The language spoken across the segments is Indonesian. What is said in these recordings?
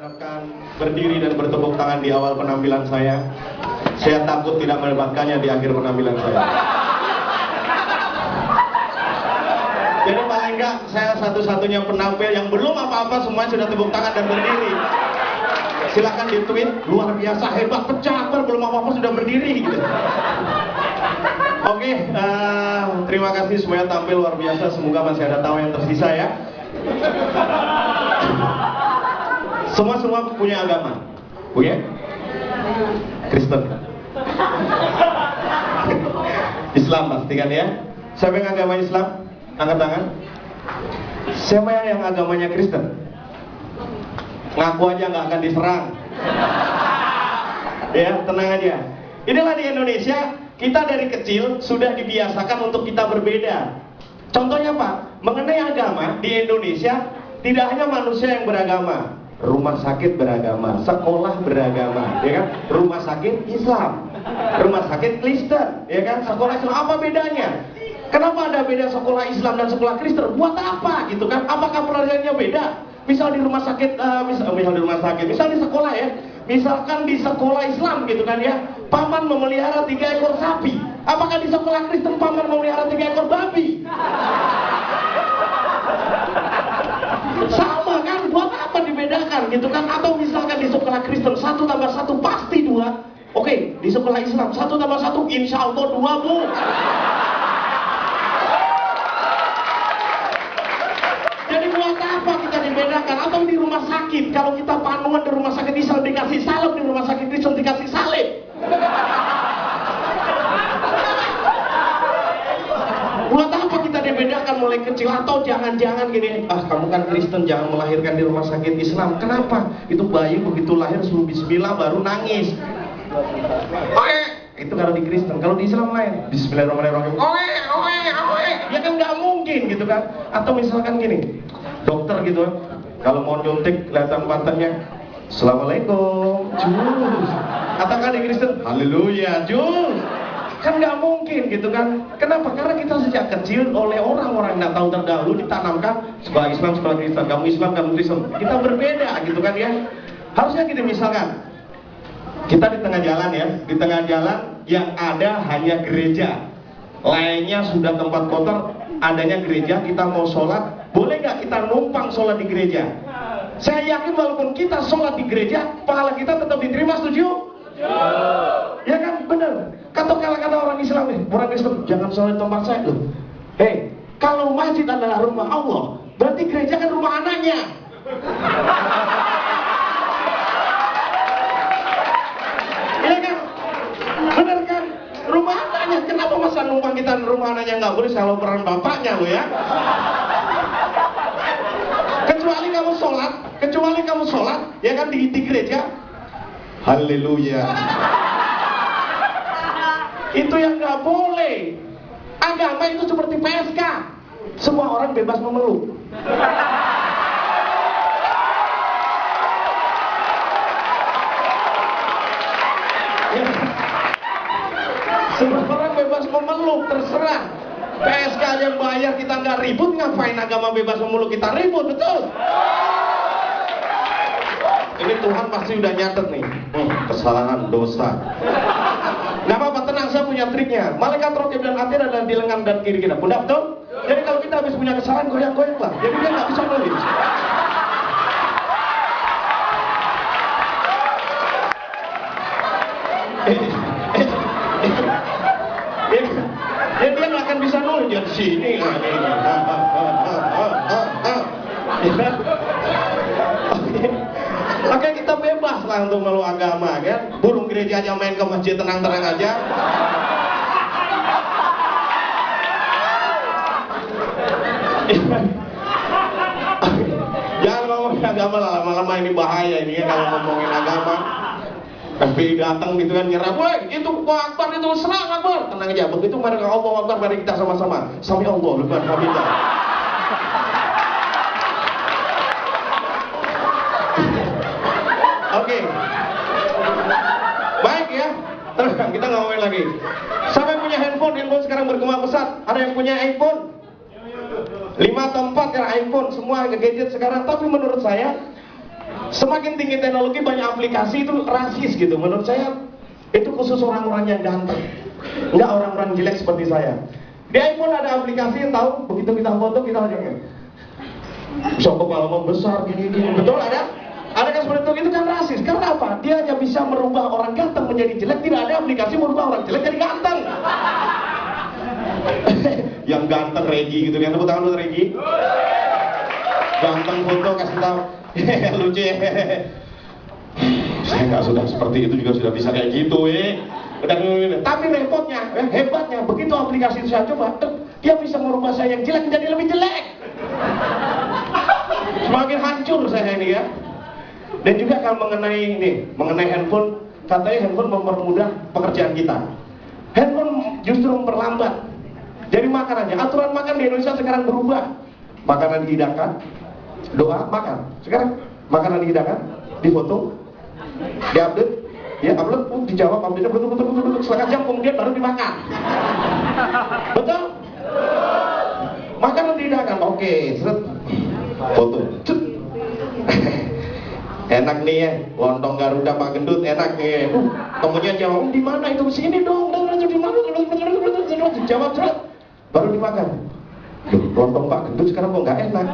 harapkan berdiri dan bertepuk tangan di awal penampilan saya. Saya takut tidak mendapatkannya di akhir penampilan saya. Jadi paling enggak saya satu-satunya penampil yang belum apa-apa semua sudah tepuk tangan dan berdiri. Silahkan di-tweet, luar biasa, hebat, pecah, belum apa-apa sudah berdiri gitu. Oke, terima kasih semuanya tampil luar biasa. Semoga masih ada tawa yang tersisa ya. Semua punya agama, punya? Kristen, Islam pasti kan ya? Siapa yang agama Islam? Angkat tangan. Siapa yang agamanya Kristen? Ngaku aja nggak akan diserang. Ya, tenang aja. Inilah di Indonesia, kita dari kecil sudah dibiasakan untuk kita berbeda. Contohnya Pak, mengenai agama di Indonesia tidak hanya manusia yang beragama, rumah sakit beragama, sekolah beragama, ya kan? Rumah sakit Islam, rumah sakit Kristen, ya kan? Sekolah Islam, apa bedanya? Kenapa ada beda sekolah Islam dan sekolah Kristen? Buat apa gitu kan? Apakah pelajarannya beda? Misal di rumah sakit, misal di sekolah ya, misalkan di sekolah Islam gitu kan ya, paman memelihara 3 ekor sapi. Apakah di sekolah Kristen paman memelihara 3 ekor babi? Sama kan, buat apa dibedakan gitu kan? Atau misalkan di sekolah Kristen 1 tambah 1 pasti 2. Oke, di sekolah Islam 1 tambah 1 insya Allah 2 bu. Jadi buat apa kita dibedakan? Atau di rumah sakit, kalau kita panuan di rumah sakit Islam dikasih salep, di rumah sakit Kristen dikasih salib. Buat apa kita dibedakan mulai kecil? Atau jangan-jangan gini, kamu kan Kristen jangan melahirkan di rumah sakit Islam. Kenapa? Itu bayi begitu lahir suruh bismillah baru nangis. Itu kalau di Kristen. Kalau di Islam lain, bismillahirrahmanirrahim. Ya kan nggak mungkin gitu kan? Atau misalkan gini, dokter gitu, kalau mau nyuntik kelihatan pantatnya, assalamualaikum, jus. Atau kan di Kristen, haleluya, jus. Kan nggak mungkin gitu kan? Kenapa? Karena kita sejak kecil oleh orang-orang yang tahu terdahulu ditanamkan sekolah Islam, sekolah Kristen, kamu Islam, kamu Kristen. Kita berbeda gitu kan ya? Harusnya gitu misalkan, kita di tengah jalan ya, di tengah jalan yang ada hanya gereja, lainnya sudah tempat kotor, adanya gereja, kita mau sholat, boleh nggak kita numpang sholat di gereja? Saya yakin walaupun kita sholat di gereja, pahala kita tetap diterima, setuju? Ya kan, benar. Kata orang Islam nih, orang Islam, jangan sholat di tempat saya loh. Kalau masjid adalah rumah Allah, berarti gereja kan rumah anaknya. Iya kan? Benar kan? Rumah anaknya, kenapa masa numpang kita rumah anaknya nggak boleh, kalau peran bapaknya lo ya? Kecuali kamu sholat, ya kan di gereja, haleluya. Itu yang nggak boleh. Agama itu seperti PSK, semua orang bebas memeluk. Semua orang bebas memeluk, terserah. PSK yang bayar kita nggak ribut, ngapain agama bebas memeluk kita ribut, betul? Ini Tuhan pasti udah nyatet nih, kesalahan, dosa. Nggak apa-apa, tenang, saya punya triknya. Malaikat rokib dan atir adalah di lengan dan kiri kita, bunda betul? Jadi kalau kita habis punya kesalahan, goyang-goyang lah, jadi dia nggak bisa nulis. Dia nggak akan bisa nulis di sini. Oke, kita bebas lah untuk meluk agama kan. Burung gereja aja main ke masjid tenang-tenang aja. Jangan ngomongin agama lah, lama-lama ini bahaya ini ya kalau ngomongin agama. FBI datang gitu kan nyerang, woi itu Akbar itu serang Akbar. Tenang aja, begitu mereka Allah Akbar, mari kita sama-sama sami Allah lupa hamidah. Oke, baik ya. Terus kita ngomongin lagi. Siapa yang punya handphone sekarang berkembang pesat. Ada yang punya iPhone 5 atau 4 ya iPhone, semua gadget sekarang. Tapi menurut saya Semakin tinggi teknologi, banyak aplikasi itu rasis gitu. Menurut saya itu khusus orang-orang yang ganteng, nggak orang-orang jelek seperti saya. Di iPhone ada aplikasi yang tahu begitu kita foto kita aja bisa pengalaman besar gini, betul ada? Ada kan seperti itu kan rasis. Karena apa? Dia hanya bisa merubah orang ganteng menjadi jelek. Tidak ada aplikasi merubah orang jelek jadi ganteng. Yang ganteng Regi gitu kan, tepuk tangan buat Regi. Ganteng foto kasih tahu. Lucu ya. Saya nggak sudah seperti itu juga sudah bisa kayak gitu udah. Tapi repotnya, hebatnya begitu aplikasi itu saya coba, dia bisa merubah saya yang jelek menjadi lebih jelek. Semakin hancur saya ini ya. Dan juga kalau mengenai handphone, katanya handphone mempermudah pekerjaan kita. Handphone justru memperlambat. Jadi makanannya, aturan makan di Indonesia sekarang berubah. Makanan dihidangkan, doa makan. Sekarang makanan dihidangkan, difoto, diupdate, ya upload, dijawab, update betul, setengah jam kemudian baru dimakan. Betul? Makanan dihidangkan, oke, seret, foto, enak nih ya, lontong Garuda Pak Gendut enak nih. Temennya jawab, di mana itu? Sini dong, di mana? Jawab seret, baru dimakan. Lontong Pak Gendut sekarang kok nggak enak.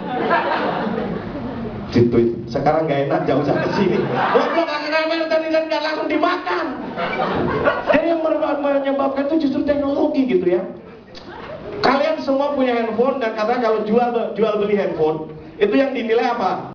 Gitu, sekarang nggak enak jauh sana sini. Goblok kamera tadi kan nggak langsung dimakan. Jadi yang menyebabkan itu justru teknologi gitu ya. Kalian semua punya handphone dan katanya kalau jual beli handphone itu yang dinilai apa?